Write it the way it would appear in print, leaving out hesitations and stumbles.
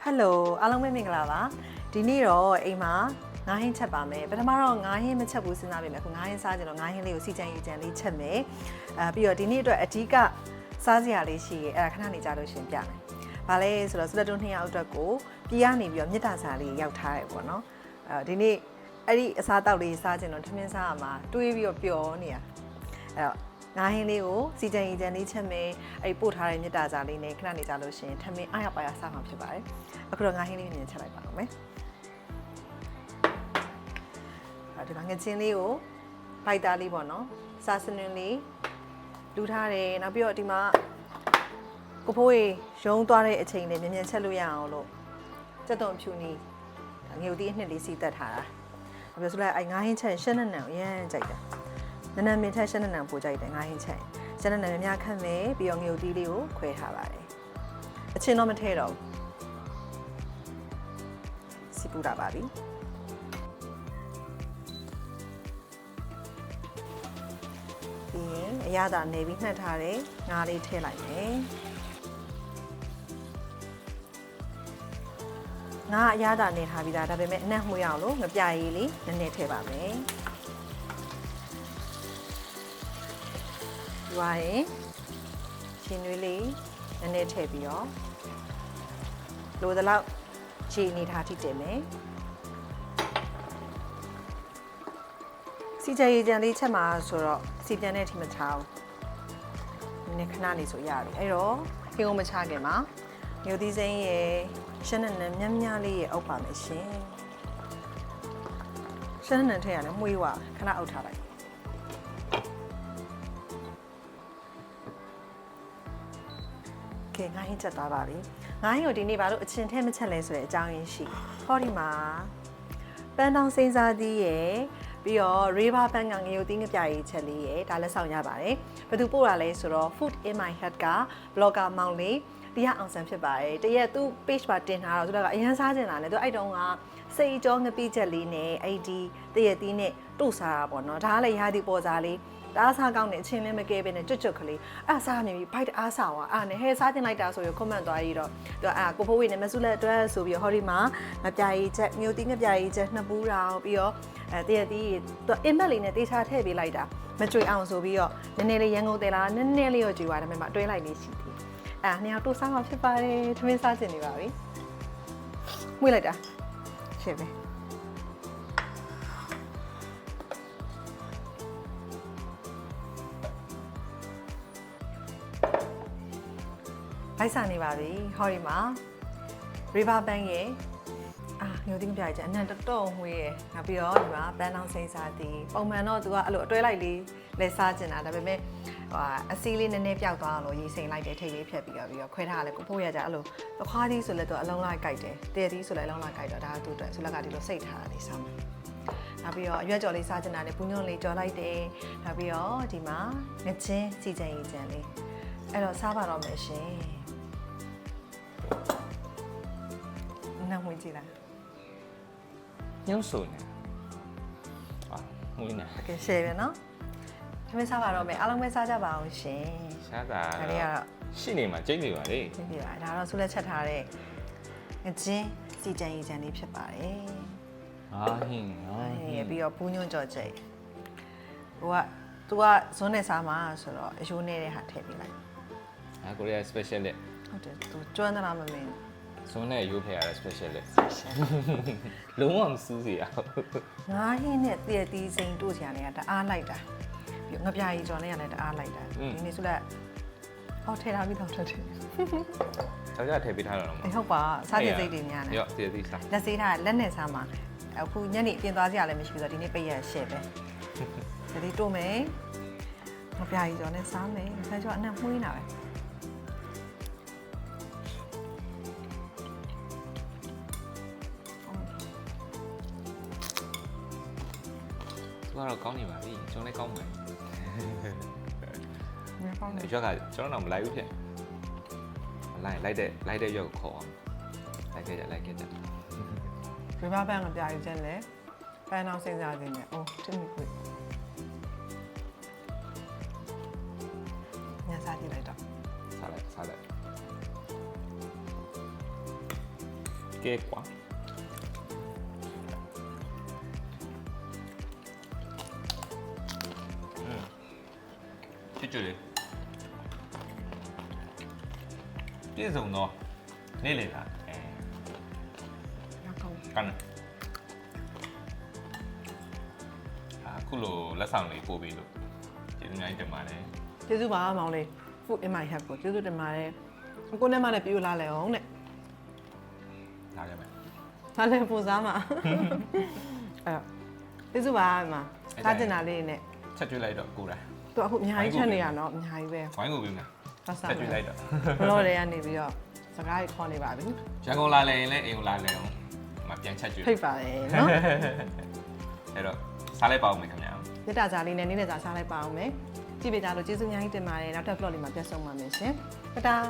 Hello အားလုံးပဲမင်္ဂလာပါဒီနေ့တော့အိမ်မှာငါးဟင်းချက်ပါမယ်ပထမတော့ငါးဟင်းမချက်ဘူးစဉ်းစားပြီလေအခုငါးဟင်းစားကြတော့ငါးဟင်းလေးကိုစီကြံရေးကြံလေးချက်မယ်ပြီးတော့ဒီနေ့အတွက်အဓိကစားစရာလေးရှိရဲအဲ့ဒါခဏနေကြလို့ရှင်ပြမယ်ဘာလဲဆိုတော့စလက်တွန်း2ယောက်အတွက်ကိုပြည်ရနေပြီးတော့မြစ်တာစာလေးရောက်ထားတယ်ပေါ့နော်ဒီနေ့အဲ့ဒီအစားတောက်လေးစားကြတော့ထမင်းစားရမှာတွေးပြီးတော့ပျော်နေတာအဲ့တော့ငါးဟင်းလေးကိုစီကြံရေးကြံလေးချက်မယ်အဲ့ပို့ထားတဲ့မြစ်တာစာလေးနဲ့ခဏနေကြလို့ရှင်ထမင်းအားရပါရစားမှာဖြစ်ပါတယ်အခုတော့ငါးဟင်းလေးမြင်ချက်လိုက်ပါအောင်မယ်ဒီမှာငချင်းလေးကိုဖိုက်တာလေးပေါ့နော်စားစနွင်းလေးလူထားတယ်နောက်ပြီးတော့ဒီမှာကိုဖိုးရေရုံးသွားတဲ့အချိန်လေးမြင်မြင်ချက်လို့ရအောင်လို့စက်တုံဖြူနီငယ်ဦးတီးအနှစ်လေးစီတက်ထားတာဘာလို့ဆိုလဲအဲ့ငါးဟင်းချက်ရှင်းနေနံကိုရမ်းကြိုက်တယ်နန်းနန်းမင်းထက်ရှင်းနေနံပိုကြိုက်တယ်ငါးဟင်းချက်ရှင်းနေနံများများခတ်မယ်ပြီးတော့ငယ်ဦးတီးလေးကိုခွဲထားပါတယ်အချင်းတော့မထဲတော့ဘူးစီပူတာပါပြီပြီးရင်အရသာနေပြီးနှက်ထားတယ်ငါးလေးထည့်လိုက်မယ်ငါးအရသာနေထားပြီးသားဒါပေမဲ့အနက်မှုရအောင်လို့ငပြရည်လေးနည်းနည်းထည့်ပါမယ်ဒီပါရင်ရှင်နွေးလေးနည်းနည်းထည့်ပြီးတော့လိုသလောက်ခြေနေထားထိတင်မယ်စီကြရေးကြံလေးချက်မှာဆိုတော့စီပြန်တဲ့အထိမချအောင်နည်းနည်းခဏလေးဆိုရပြီအဲ့တော့ခင်းကုန်မချခင်မှာမျိုးသီးစိမ်းရဲ့ရှင်းနေမြန်းမြန်းလေးရဲ့အုပ်ပါမယ်ရှင်ရှင်းနေထည့်ရတယ်မှုေးဝခဏအုပ်ထားလိုက်ကဲငါးဟင်းချက်သွားပါပြီငါးဟင်းကိုဒီနေ့ဘာလို့အချင်းထဲမချက်လဲဆိုတဲ့အကြောင်းရင်းရှိဟောဒီမှာပန်းတောင်စိမ်းစားသီးရဲ့ပြီးတော့ River Bank ကငရုတ်သီးငပြရေးချက်လေးရဲ့ဒါလက်ဆောင်ရပါတယ်ဘယ်သူပို့တာလဲဆိုတော့ Food in my head က blogger မောင်လေးတရားအောင်ဆန်းဖြစ်ပါတယ်တရက်သူ့ page မှာတင်ထားတော့သူကအရင်စားကျင်တာလေသူအဲ့တုန်းကစိတ်ကြောငပိချက်လေးနဲ့အဲ့ဒီတရက်သီးနဲ့တို့စားတာပေါ့နော်ဒါကလည်းရာသီပေါ်စားလေးတအားစားကောင်းတဲ့အချင်းလေးမကဲပဲနဲ့ကျွတ်ကလေးအဲ့စားနေပြီဘိုက်တအားစားသွားအဲ့နဲ့ဟဲစားတင်လိုက်တာဆိုရ comment သွားပြီးတော့သူကကိုဖိုးဝေနဲ့မဆုလက်အတွက်ဆိုပြီးဟောဒီမှာငပြရေးချက်မြို့တီးငပြရေးချက်နှစ်ပူးတောင်ပြီးတော့တရက်သီးသူအင်မက်လေးနဲ့တေးချထည့်ပေးလိုက်တာမကြွေအောင်ဆိုပြီးတော့နည်းနည်းလေးရန်ကုန်တယ်လားနည်းနည်းလေးရောကြွေပါတယ်မှာတွဲလိုက်လေးရှိသေးအဲ့နှစ်ယောက်တို့စားမှာဖြစ်ပါတယ်ထမင်းစားကျင်နေပါပြီမှုလိုက်တာရှင်းပဲလိုက်စားနေပါပြီဟောဒီမှာ River Bank ရဲ့မျိုးသိမပြရကြအနံတော်ငွေရယ်နောက်ပြီးတော့ဒီမှာပန်းလောင်းစိမ်းစားသည်ပုံမှန်တော့သူကအဲ့လိုအတွဲလိုက်လေးလဲစားကျင်တာဒါပေမဲ့အစီးလေးနည်းနည်းပျောက်သွားအောင်လို့ရေးစိမ်လိုက်တယ်ထိတ်လေးဖြတ်ပြီးတော့ခွဲထားရလဲကိုဖို့ရကြအဲ့လိုသခွားသီးဆိုလဲသူအလုံးလိုက်ကြိုက်တယ်တည့်သီးဆိုလဲအလုံးလိုက်ကြိုက်တော့ဒါကသူ့အတွက်ဆိုလက်ကဒီလိုစိတ်ထားတာလေးစားမယ်နောက်ပြီးတော့အရွက်ကြော်လေးစားကျင်တာနဲ့ဘူးညွန့်လေးကြော်လိုက်တယ်နောက်ပြီးတော့ဒီမှာငချင်းစီကြံရေးကြံလေးအဲ့တော့စားပါတော့မယ်ရှင်နောက်ဝင်ကြည့်လိုက်ညှို့ဆိုနေမွေးနေโอเคရှယ်ပဲเนาะထမင်းစားပါတော့မယ်အားလုံးပဲစားကြပါအောင်ရှင်စားတာဒါလေးကတော့ရှိနေမှာကျိတ်နေပါလေကျိတ်နေပါဒါတော့ဆုလက်ချက်ထားတဲ့ငချင်းစီကြံရေးကြံလေးဖြစ်ပါတယ်ဟင်းပြီးတော့ပူးညွန့်ကြော်ကြိတ်သူကဇွန်းနဲ့စားမှာဆိုတော့အယိုးနေတဲ့ဟာထည့်ပေးလိုက်ကိုရီးယား special လက်ဟုတ်တယ်သူကျွမ်းသလားမမင်းဇွန်းနဲ့ရိုးဖယ်ရတဲ့ special လက်လုံးဝမစူးစီရငါးဟင်းနဲ့တည့်တီးစိန်တို့ချာနေတာတအားလိုက်တာပြီးငပြာကြီးကြော်နဲ့ရတယ်တအားလိုက်တာဒီနေ့ဆိုလက်ဟောထည့်ထားပြီးတော့ထည့်ကြောက်ကြထည့်ပေးထားတော့မဟုတ်ပါစားတဲ့စိတ်တွေများနေရော့တည့်တီးစားလက်စေးထားလက်နဲ့စားမှာအခုညနေပြင်သွားစရာလည်းမရှိဘူးဆိုတော့ဒီနေ့ပိတ်ရရှယ်ပဲဒါလေးတို့မယ်ငပြာကြီးကြော်နဲ့စားမယ်ဆန်းကျော်အနံ့မှုနေတာပဲတော့ကောင်းနေပါပြီကျွန်တော်လည်းကောင်းမယ်မကောင်းဘူးရွက်ကကျွန်တော်တော့မလိုက်ဘူးဖြစ်လိုက်တဲ့ရွက်ကိုခေါ်အောင်လိုက်ခဲ့ကြ River Bank ကပြရခြင်းလေပန်းအောင်စဉ်းစားခြင်းနဲ့အိုးတင်ပြီခွေညစားကြည့်လိုက်တော့စားလိုက် ကဲကွာကျွတ်လေပြည့်စုံတော့နေလေလားနောက်ကောင်း ကန်အခုလိုလက်ဆောင်လေးပို့ပြီးလို့ကျေးဇူးများတင်ပါတယ် ကျေးဇူးပါမောင်လေး food in my heart ကိုကျေးဇူးတင်ပါတယ်ကိုနဲ့မနဲ့ပြူလာလဲအောင်တဲ့ လာခဲ့မယ် ဒါလည်းပူစားမှာအဲ့ကျေးဇူးပါအမစားတင်တာလေးနဲ့ ချက်ကျွေးလိုက်တော့ကိုယ်တိုင် သူအခုအများကြီးချက်နေရတော့အများကြီးပဲ ဝိုင်းကိုပြီးမယ် ဆက်စား ချက်ကျွေးလိုက်တော့ ဘလော့တွေကနေပြီးတော့စကားကြီးခေါ်နေပါပြီ ရန်ကုန်လာလဲရင်လည်းအိမ်ကိုလာလဲအောင်မပြန်ချက်ကျွေး ဖိတ်ပါတယ်နော် အဲ့တော့စားလိုက်ပါဦးမယ်ခင်ဗျာ မြတ်တာစားလေးနဲ့နေ့နဲ့စားစားလိုက်ပါအောင်မယ်ကြည့်ပေးကြလို့ကျေးဇူးအများကြီးတင်ပါတယ်နောက်ထပ် vlog လေးမှာပြန်ဆုံပါမယ်ရှင်တတား